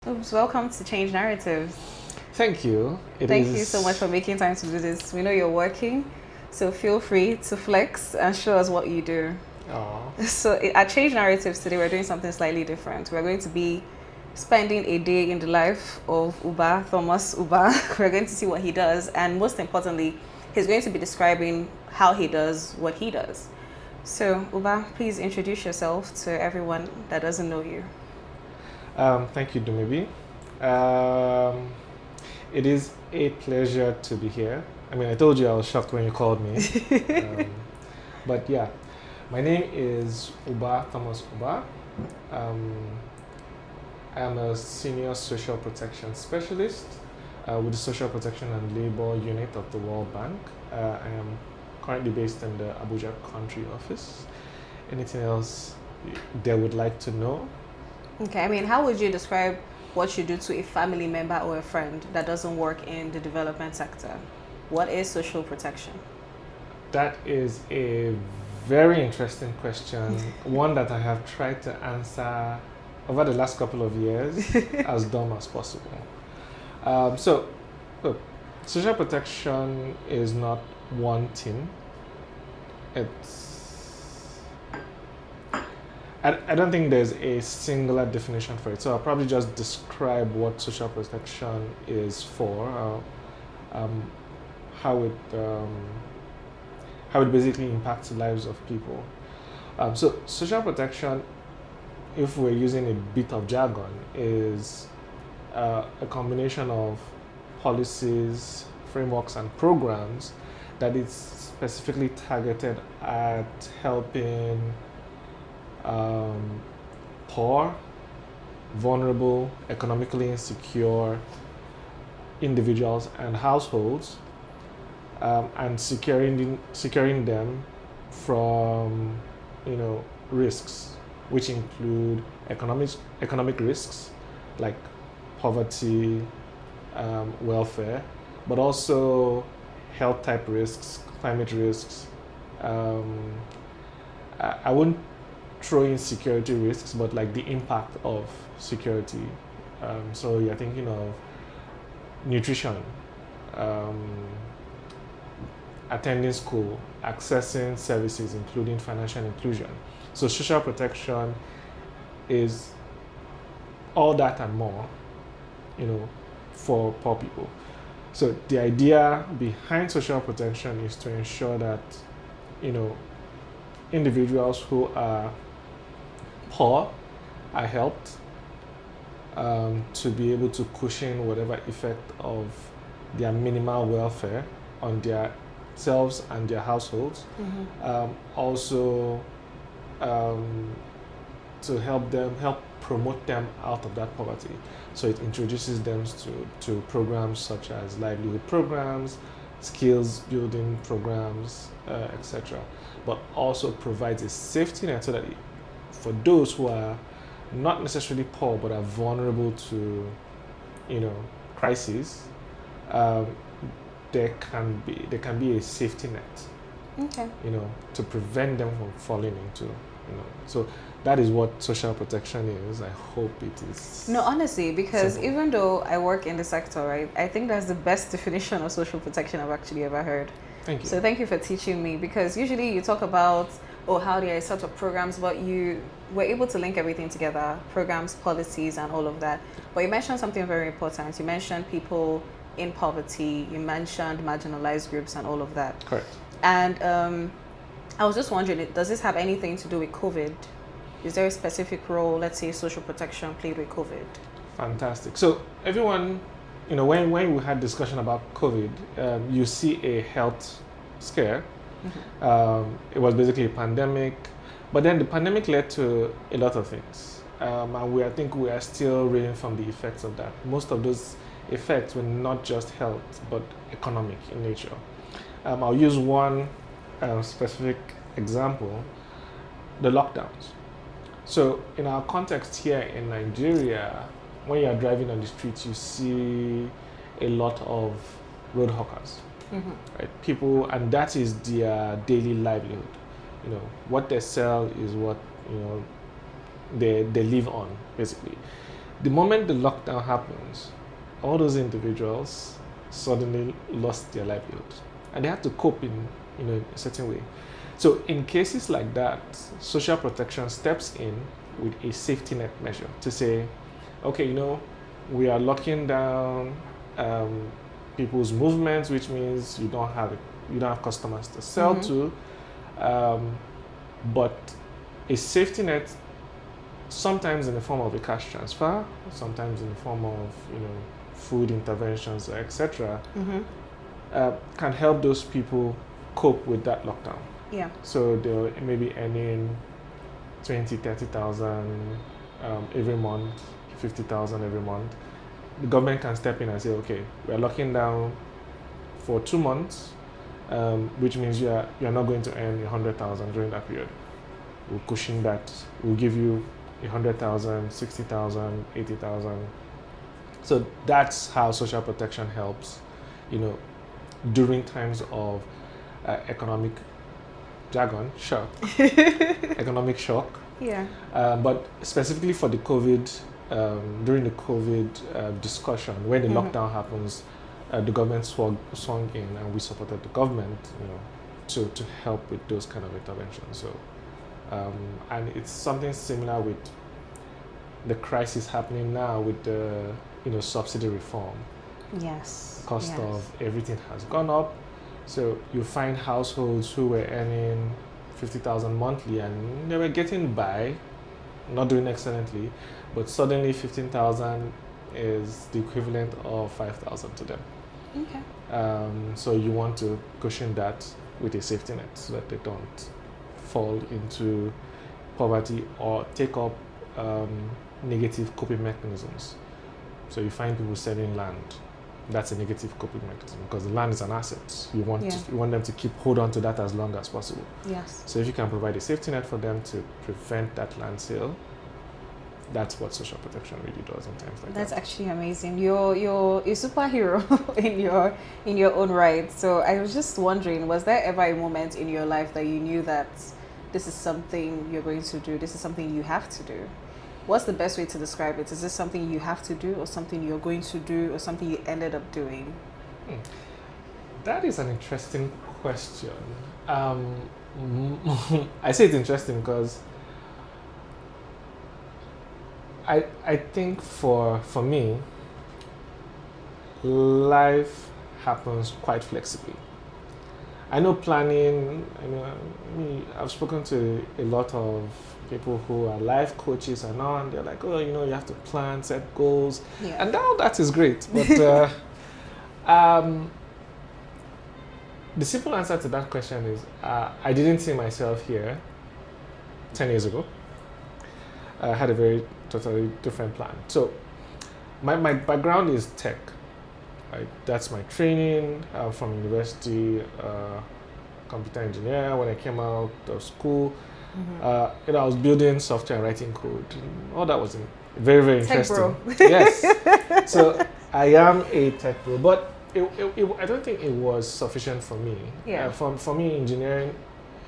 Oops, welcome to Change Narratives. Thank you. Thank you so much for making time to do this. We know you're working, so feel free to flex and show us what you do. Aw. So at Change Narratives today, we're doing something slightly different. We're going to be spending a day in the life of Ubah Thomas Ubah. We're going to see what he does, and most importantly, he's going to be describing how he does what he does. So Ubah, please introduce yourself to everyone that doesn't know you. Thank you, Dumibi. It is a pleasure to be here. I mean, I told you I was shocked when you called me. But yeah, my name is Ubah Thomas Ubah. I am a senior social protection specialist with the Social Protection and Labor Unit of the World Bank. I am currently based in the Abuja country office. Anything else they would like to know? Okay, I mean, how would you describe what you do to a family member or a friend that doesn't work in the development sector? What is social protection? That is a very interesting question, one that I have tried to answer over the last couple of years as dumb as possible. So, look, social protection is not one thing. I don't think there's a singular definition for it. So I'll probably just describe what social protection is for, how it basically impacts the lives of people. So social protection, if we're using a bit of jargon, is a combination of policies, frameworks, and programs that is specifically targeted at helping poor, vulnerable, economically insecure individuals and households, and securing them from risks, which include economic risks like poverty, welfare, but also health type risks, climate risks. I wouldn't throw in security risks, but like the impact of security. So you're thinking of nutrition, attending school, accessing services, including financial inclusion. So social protection is all that and more, for poor people. So the idea behind social protection is to ensure that, individuals who are poor are helped to be able to cushion whatever effect of their minimal welfare on their selves and their households. Also to help promote them out of that poverty. So it introduces them to programs such as livelihood programs, skills building programs, etc. But also provides a safety net so that for those who are not necessarily poor but are vulnerable to, crises, there can be a safety net. Okay. To prevent them from falling into, So that is what social protection is. I hope it is. No, honestly, because simple. even though I work in the sector, right, I think that's the best definition of social protection I've actually ever heard. Thank you. So thank you for teaching me, because usually you talk about, how there are sort of programs, but you were able to link everything together, programs, policies, and all of that. But you mentioned something very important. You mentioned people in poverty, you mentioned marginalized groups and all of that. Correct. And I was just wondering, does this have anything to do with COVID? Is there a specific role, let's say, social protection played with COVID? Fantastic. So everyone, when we had discussion about COVID, you see a health scare. It was basically a pandemic, but then the pandemic led to a lot of things, and I think we are still reeling from the effects of that. Most of those effects were not just health, but economic in nature. I'll use one specific example: the lockdowns. So in our context here in Nigeria, when you are driving on the streets, you see a lot of road hawkers. Right? People, and that is their daily livelihood. What they sell is what they live on, basically. The moment the lockdown happens, all those individuals suddenly lost their livelihood, and they had to cope in a certain way. So in cases like that, social protection steps in with a safety net measure to say, okay, we are locking down people's movements, which means you don't have customers to sell to, but a safety net, sometimes in the form of a cash transfer, sometimes in the form of food interventions, etc., can help those people cope with that lockdown. Yeah. So they'll maybe earning 20, 30,000 every month, 50,000 every month. The government can step in and say, okay, we're locking down for 2 months, which means you're not going to earn 100,000 during that period. We'll cushion that. We'll give you 100,000, 60,000, 80,000. So that's how social protection helps, during times of economic jargon, shock, economic shock. Yeah. But specifically for the COVID, during the COVID discussion, when the lockdown happens, the government swung in, and we supported the government, to help with those kind of interventions. So, and it's something similar with the crisis happening now with the subsidy reform. Yes. Cost of everything has gone up. So you find households who were earning 50,000 monthly and they were getting by, not doing excellently, but suddenly 15,000 is the equivalent of 5,000 to them. Okay. So you want to cushion that with a safety net so that they don't fall into poverty or take up negative coping mechanisms. So you find people selling land. That's a negative coping mechanism because the land is an asset. You want them to hold on to that as long as possible. Yes. So if you can provide a safety net for them to prevent that land sale, that's what social protection really does in times like that. That's actually amazing. You're a superhero in your own right. So I was just wondering, was there ever a moment in your life that you knew that this is something you're going to do, this is something you have to do? What's the best way to describe it? Is this something you have to do, or something you're going to do, or something you ended up doing? That is an interesting question. I say it's interesting because I think for me, life happens quite flexibly. I know planning, I've spoken to a lot of people who are life coaches and all, and they're like, oh, you have to plan, set goals. Yeah. And all that is great. But the simple answer to that question is I didn't see myself here 10 years ago. I had a very totally different plan. So my background is tech. That's my training from university, computer engineer. When I came out of school, I was building software and writing code. All that was very, very interesting. Tech bro. Yes. So I am a tech bro, but I don't think it was sufficient for me. Yeah. For me, engineering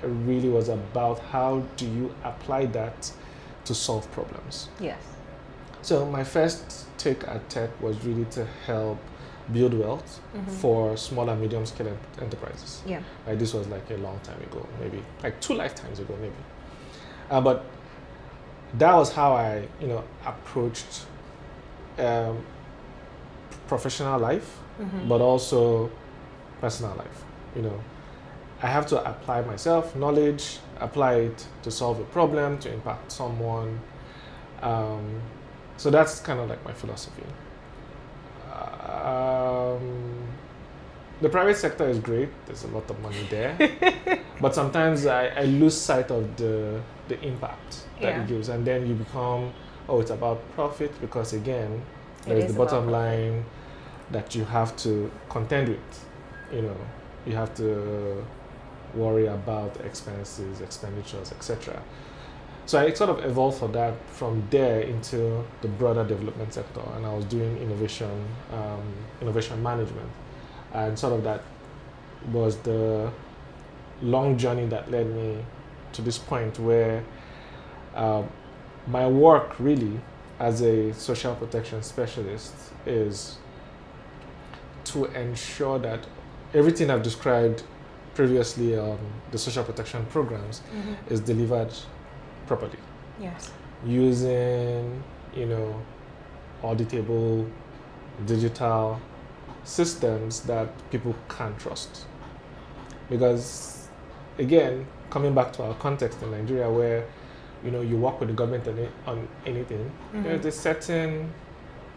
really was about how do you apply that to solve problems. Yes. So my first take at tech was really to help build wealth for small and medium scale enterprises. Yeah. This was like a long time ago, maybe like 2 lifetimes ago, maybe. But that was how I, approached professional life, but also personal life. I have to apply myself, knowledge, apply it to solve a problem, to impact someone. So that's kind of like my philosophy. The private sector is great. There's a lot of money there. But sometimes I lose sight of the impact that it gives. And then you become, it's about profit, because again, there's the bottom line that you have to contend with. You have to worry about expenses, expenditures, etc. So I sort of evolved for that from there into the broader development sector, and I was doing innovation management, and sort of that was the long journey that led me to this point where my work really as a social protection specialist is to ensure that everything I've described previously on the social protection programs is delivered properly. Yes. Using, auditable digital systems that people can trust. Because, again, coming back to our context in Nigeria where, you work with the government on anything, there's a certain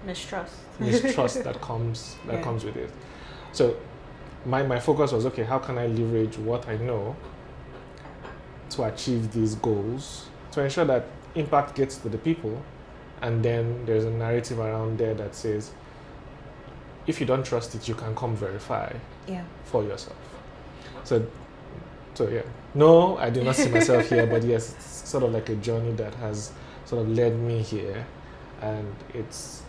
mistrust that comes with it. So my focus was, okay, how can I leverage what I know to achieve these goals, to ensure that impact gets to the people, and then there's a narrative around there that says, if you don't trust it, you can come verify for yourself. So yeah. No, I do not see myself here, but yes, it's sort of like a journey that has sort of led me here, and it's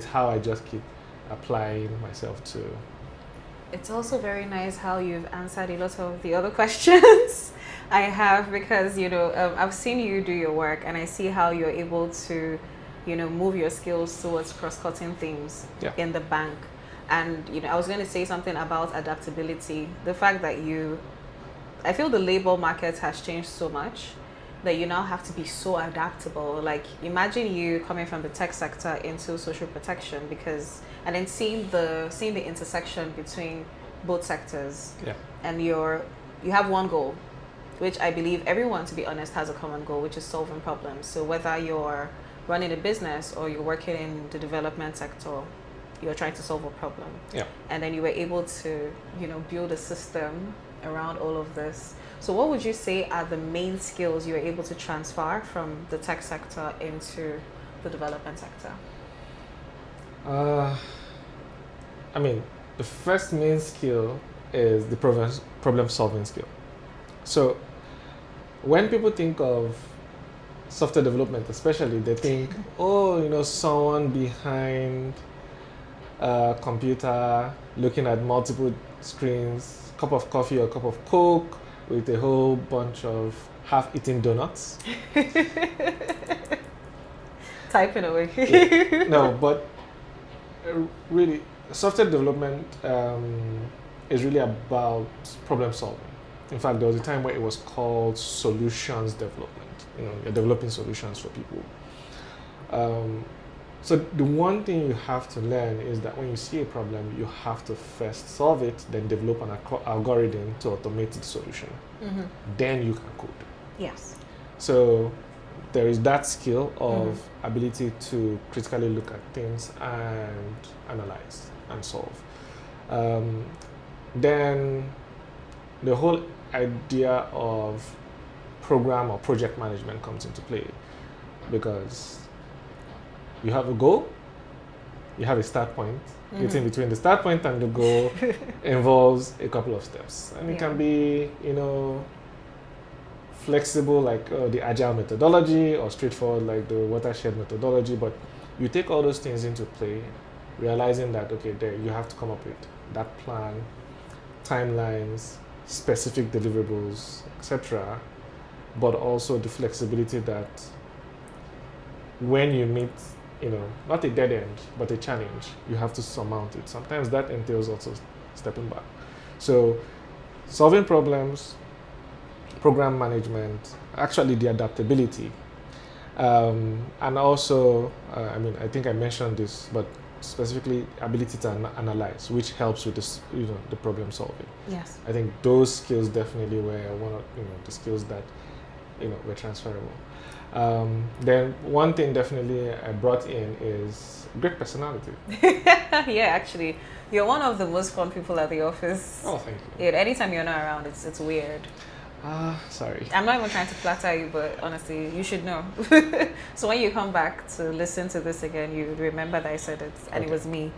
how I just keep applying myself to. It's also very nice how you've answered a lot of the other questions I have, because I've seen you do your work, and I see how you're able to move your skills towards cross-cutting things in the bank. And I was going to say something about adaptability. The fact that I feel the labor market has changed so much that you now have to be so adaptable. Like, imagine you coming from the tech sector into social protection, and then seeing the intersection between both sectors. Yeah. And you have one goal, which I believe everyone, to be honest, has a common goal, which is solving problems. So whether you're running a business or you're working in the development sector, you're trying to solve a problem. Yeah. And then you were able to, build a system around all of this. So what would you say are the main skills you were able to transfer from the tech sector into the development sector? The first main skill is the problem solving skill. So when people think of software development, especially, they think, someone behind a computer looking at multiple screens, cup of coffee or cup of Coke with a whole bunch of half-eaten donuts. Typing away. Yeah. No, but really, software development is really about problem solving. In fact, there was a time where it was called solutions development. You're developing solutions for people. So the one thing you have to learn is that when you see a problem, you have to first solve it, then develop an algorithm to automate the solution. Then you can code. Yes. So there is that skill of ability to critically look at things and analyze and solve. Then the whole idea of program or project management comes into play, because you have a goal, you have a start point. Getting between the start point and the goal involves a couple of steps, and it can be flexible like the agile methodology, or straightforward like the watershed methodology. But you take all those things into play, realizing that there you have to come up with that plan, timelines, specific deliverables, etc. But also the flexibility that when you meet not a dead end, but a challenge, you have to surmount it. Sometimes that entails also stepping back. So solving problems, program management, actually the adaptability, and also, I think I mentioned this, but specifically ability to analyze, which helps with this, the problem solving. Yes. I think those skills definitely were one of the skills that were transferable. Then one thing definitely I brought in is great personality. Yeah, actually, you're one of the most fun people at the office. Oh, thank you. Yeah, anytime you're not around, it's weird. Sorry. I'm not even trying to flatter you, but honestly, you should know. So when you come back to listen to this again, you remember that I said it, and it was me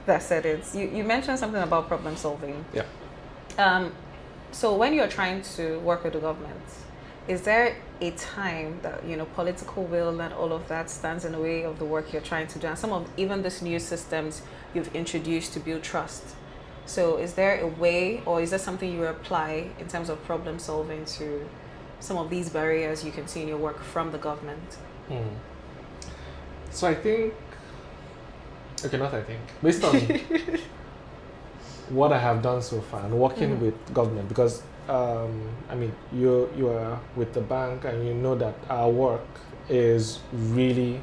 that said it. You mentioned something about problem solving. Yeah. So when you're trying to work with the government, is there a time that political will and all of that stands in the way of the work you're trying to do, and some of even these new systems you've introduced to build trust? So is there a way, or is there something you apply in terms of problem solving to some of these barriers you can see in your work from the government? So I think, okay, not I think, based on what I have done so far and working with government, because I mean, you are with the bank and you know that our work is really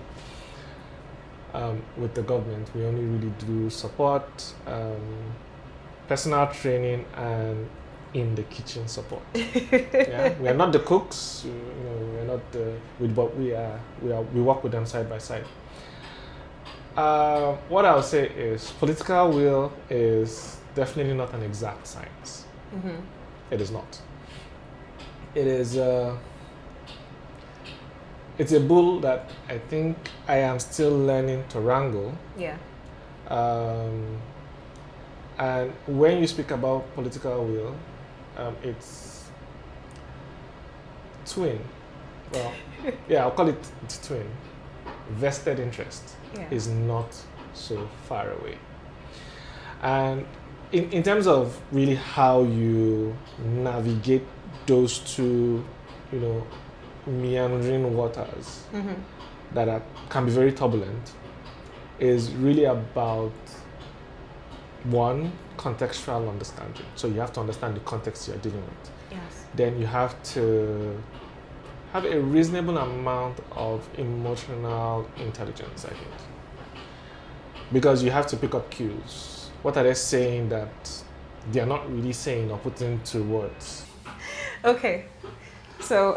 with the government. We only really do support, personal training, and in the kitchen support. Yeah, we are not the cooks. We are not the, but we work with them side by side. What I'll say is political will is definitely not an exact science. It is not. It is. It's a bull that I think I am still learning to wrangle. Yeah. And when you speak about political will, it's twin. Well, yeah, I'll call it twin. Vested interest is not so far away. And in terms of really how you navigate those two, meandering waters that can be very turbulent, is really about one, contextual understanding. So you have to understand the context you're dealing with. Yes. Then you have to have a reasonable amount of emotional intelligence, I think. Because you have to pick up cues. What are they saying that they are not really saying or putting into words? Okay. So,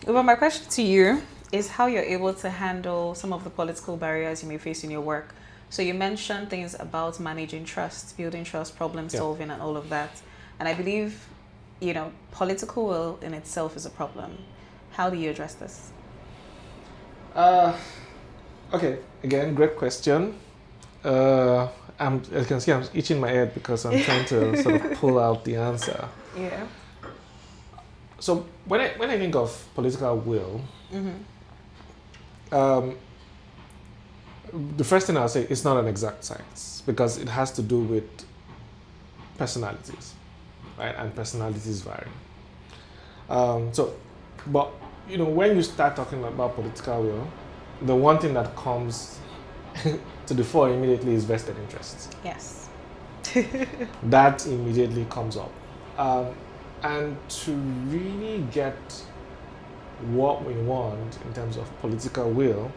Ubah, my question to you is how you're able to handle some of the political barriers you may face in your work. So you mentioned things about managing trust, building trust, problem solving, and all of that. And I believe, political will in itself is a problem. How do you address this? Okay, again, great question. As you can see, I'm itching my head because I'm trying to sort of pull out the answer. Yeah. So when I think of political will, the first thing I'll say, it's not an exact science because it has to do with personalities, right? And personalities vary. But when you start talking about political will, the one thing that comes to the fore immediately is vested interests. Yes. That immediately comes up. And to really get what we want in terms of political will,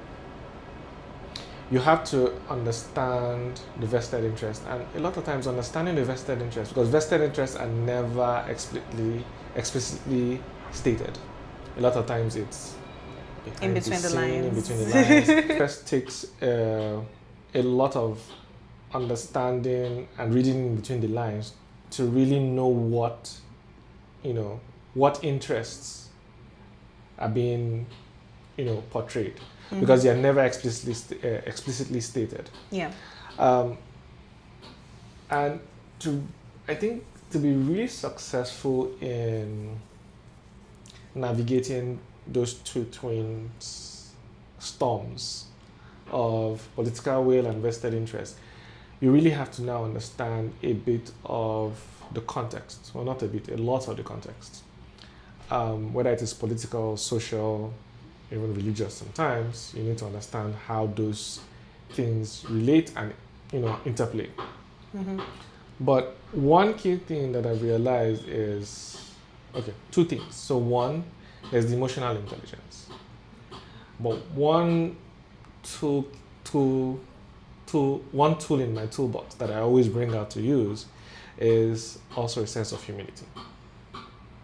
you have to understand the vested interest. And a lot of times understanding the vested interest, because vested interests are never explicitly stated. A lot of times it's in between the lines. In between the lines. It first takes a lot of understanding and reading in between the lines to really know what interests are being, portrayed, because they are never explicitly stated. Yeah. And I think to be really successful in navigating those two twin storms of political will and vested interest, you really have to now understand a bit of the context. Well, not a bit, a lot of the context. Whether it is political, social, even religious sometimes, you need to understand how those things relate and, interplay. But one key thing that I realized is, two things. So one, there's the emotional intelligence. But one tool in my toolbox that I always bring out to use is also a sense of humility,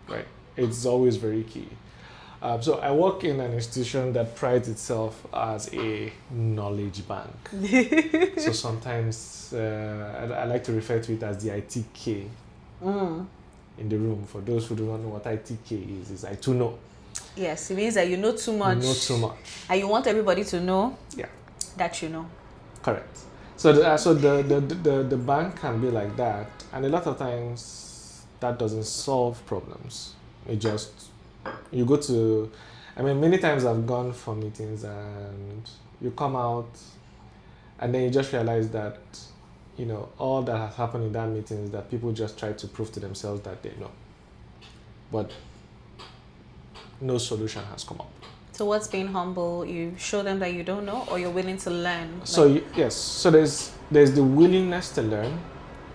right? It's always very key. So I work in an institution that prides itself as a knowledge bank. So sometimes I like to refer to it as the ITK in the room. For those who do not know what ITK is I too know. Yes, it means that you know too much. You know too much. And you want everybody to know that you know. Correct. So the bank can be like that, and a lot of times that doesn't solve problems. It just, you go to, many times I've gone for meetings and you come out and then you just realize that, all that has happened in that meeting is that people just try to prove to themselves that they know. But no solution has come up. So what's being humble? You show them that you don't know, or you're willing to learn. So yes, so there's the willingness to learn,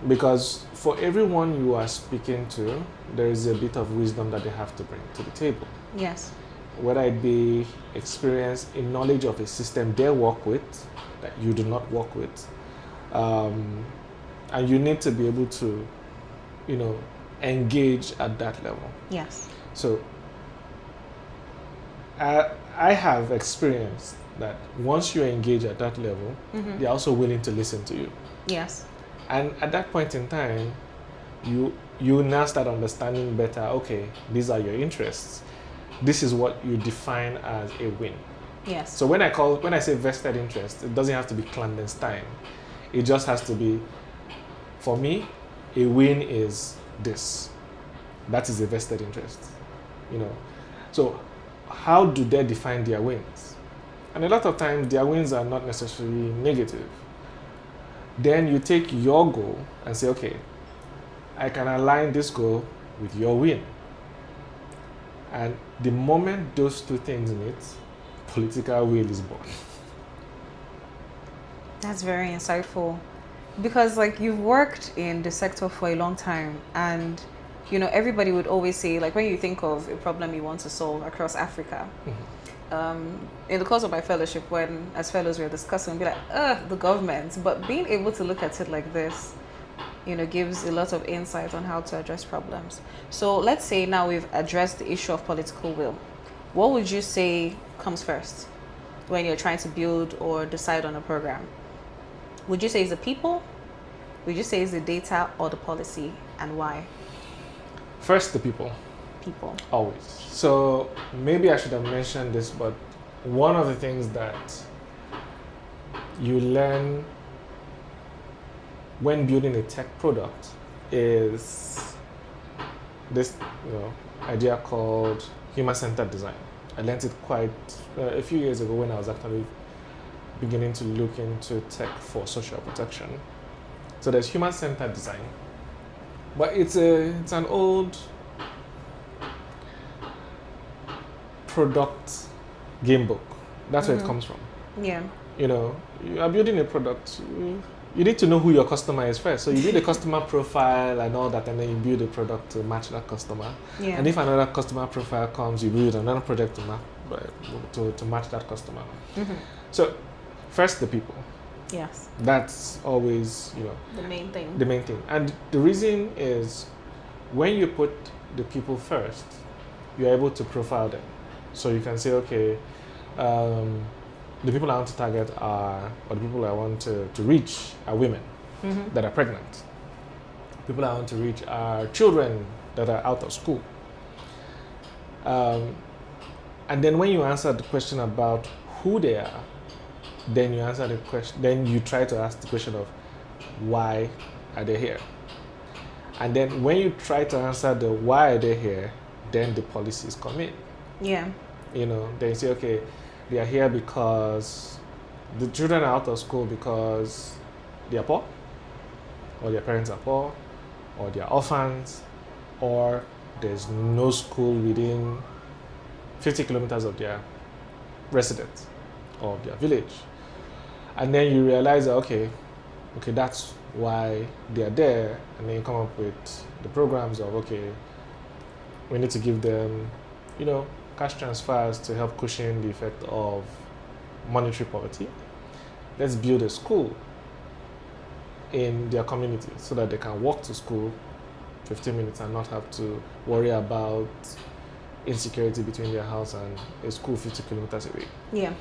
because for everyone you are speaking to, there is a bit of wisdom that they have to bring to the table. Yes. Whether it be experience in knowledge of a system they work with that you do not work with, and you need to be able to, engage at that level. Yes. So I have experienced that once you engage at that level, they're also willing to listen to you. Yes. And at that point in time, you now start understanding better, okay, these are your interests. This is what you define as a win. Yes. So when I say vested interest, it doesn't have to be clandestine. It just has to be, for me, a win is this. That is a vested interest. So how do they define their wins? And a lot of times their wins are not necessarily negative. Then you take your goal and say, okay, I can align this goal with your win. And the moment those two things meet, political will is born. That's very insightful, because you've worked in the sector for a long time, and everybody would always say, when you think of a problem you want to solve across Africa, in the course of my fellowship, when as fellows we were discussing, we'd be like, the government. But being able to look at it like this, gives a lot of insight on how to address problems. So let's say now we've addressed the issue of political will. What would you say comes first when you're trying to build or decide on a program? Would you say it's the people? Would you say it's the data or the policy, and why? First, the people. People. Always. So maybe I should have mentioned this, but one of the things that you learn when building a tech product is this idea called human-centered design. I learned it quite a few years ago when I was actually beginning to look into tech for social protection. So there's human-centered design, but it's an old product game book. That's where it comes from. Yeah. You are building a product. You need to know who your customer is first. So you build a customer profile and all that, and then you build a product to match that customer. Yeah. And if another customer profile comes, you build another project to match that customer. So first, the people. Yes. That's always, the main thing. the main thing. And the reason is when you put the people first, you're able to profile them. So you can say, okay, the people I want to target or the people I want to reach are women that are pregnant. People I want to reach are children that are out of school. And then when you answer the question about who they are, then you answer the question. Then you try to ask the question of why are they here. And then when you try to answer the why are they here, then the policies come in. Yeah. Then you say, okay, they are here because the children are out of school because they are poor, or their parents are poor, or they are orphans, or there's no school within 50 kilometers of their residence or of their village. And then you realize that, okay, that's why they are there. And then you come up with the programs of, okay, we need to give them, cash transfers to help cushion the effect of monetary poverty. Let's build a school in their community so that they can walk to school 15 minutes and not have to worry about insecurity between their house and a school 50 kilometers away. Yeah.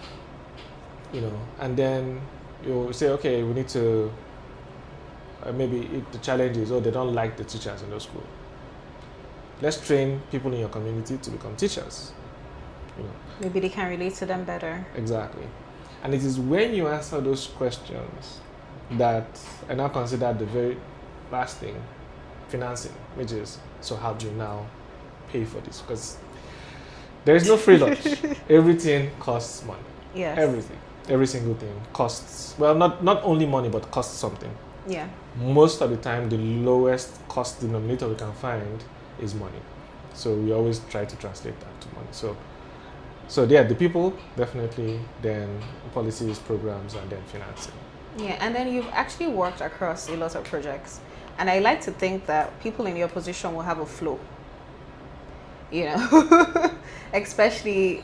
And then you say, okay, we need to, maybe the challenge is, they don't like the teachers in the school. Let's train people in your community to become teachers. Maybe they can relate to them better. Exactly. And it is when you answer those questions that I now consider the very last thing, financing, which is, so how do you now pay for this? Because there is no free lunch. Everything costs money. Yes. Everything. Every single thing costs, well, not only money, but costs something. Yeah. Most of the time, the lowest cost denominator we can find is money. So we always try to translate that to money. So So yeah, the people definitely, then policies, programs, and then financing. Yeah, and then you've actually worked across a lot of projects. And I like to think that people in your position will have a flow, you know, especially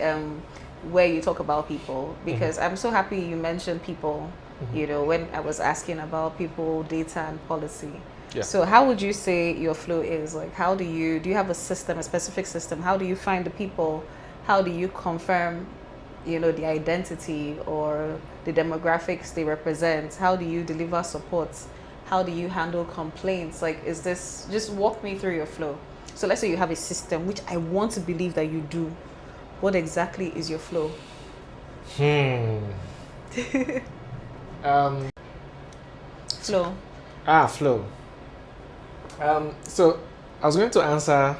where you talk about people, because I'm so happy you mentioned people, you know, when I was asking about people, data, and policy. Yeah. So how would you say your flow is? Like, how do you have a system, a specific system? How do you find the people? How do you confirm, you know, the identity or the demographics they represent? How do you deliver support? How do you handle complaints? Like, is this, just walk me through your flow. So let's say you have a system, which I want to believe that you do. What exactly is your flow? Flow. Flow. So I was going to answer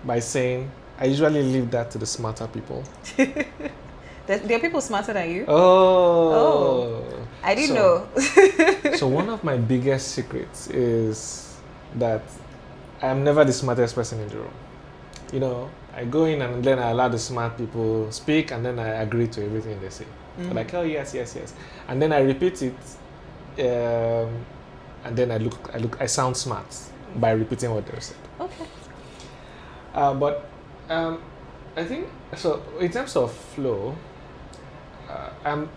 by saying I usually leave that to the smarter people. There are people smarter than you? Oh. I didn't know. So one of my biggest secrets is that I'm never the smartest person in the room. You know, I go in and then I allow the smart people speak, and then I agree to everything they say. Like, oh yes, yes, yes, and then I repeat it, and then I sound smart by repeating what they said. Okay. But I think so. In terms of flow, I'm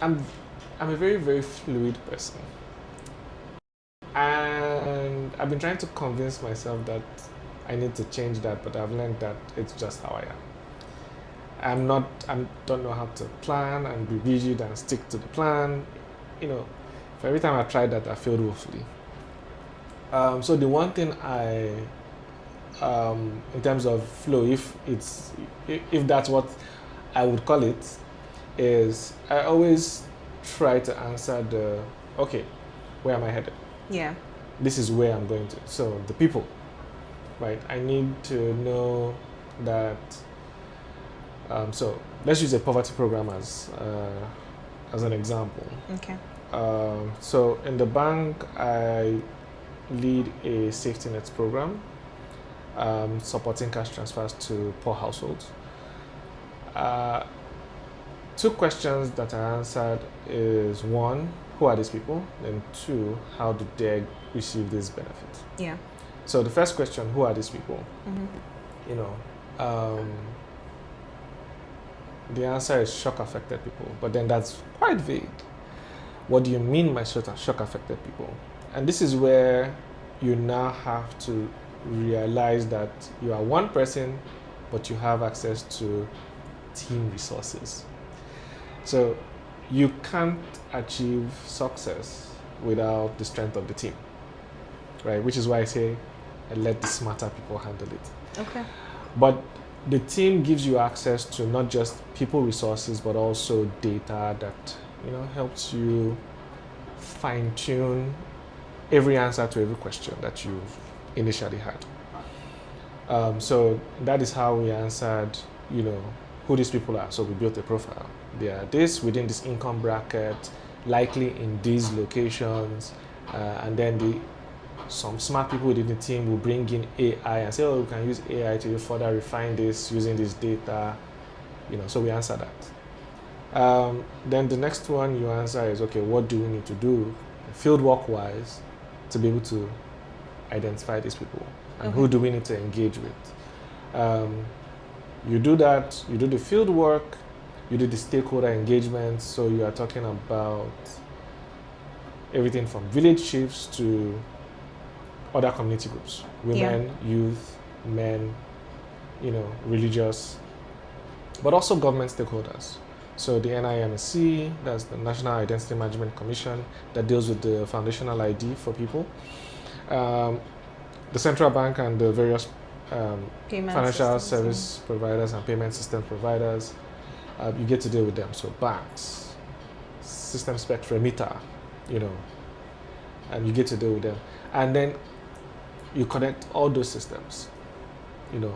a very, very fluid person, and I've been trying to convince myself that I need to change that, but I've learned that it's just how I am. I don't know how to plan and be rigid and stick to the plan. You know, for every time I tried that, I failed woefully. So the one thing in terms of flow, if that's what I would call it, is I always try to answer okay, where am I headed? Yeah. This is where I'm going to. So the people, right? I need to know that. So let's use a poverty program as an example. Okay. So in the bank, I lead a safety nets program, supporting cash transfers to poor households. Two questions that I answered is, one, who are these people? And two, how do they receive this benefit? Yeah. So the first question, who are these people? You know, the answer is shock affected people, but then that's quite vague. What do you mean by shock affected people? And this is where you now have to realize that you are one person, but you have access to team resources. So you can't achieve success without the strength of the team, right? Which is why I say I let the smarter people handle it. Okay. But the team gives you access to not just people resources, but also data that, you know, helps you fine tune every answer to every question that you've initially had. So that is how we answered, you know, who these people are. So we built a profile. They are this within this income bracket, likely in these locations, and then some smart people within the team will bring in AI and say, oh, we can use AI to further refine this using this data, you know. So we answer that. Then the next one you answer is, okay, what do we need to do fieldwork wise to be able to identify these people, and who do we need to engage with? You do that, you do the field work, you do the stakeholder engagement. So you are talking about everything from village chiefs to other community groups, women, youth, men, you know, religious, but also government stakeholders. So the NIMC, that's the National Identity Management Commission, that deals with the foundational ID for people. The central bank and the various financial service providers and payment system providers, you get to deal with them. So banks, system specs, remitter, you know, and you get to deal with them. And then you connect all those systems.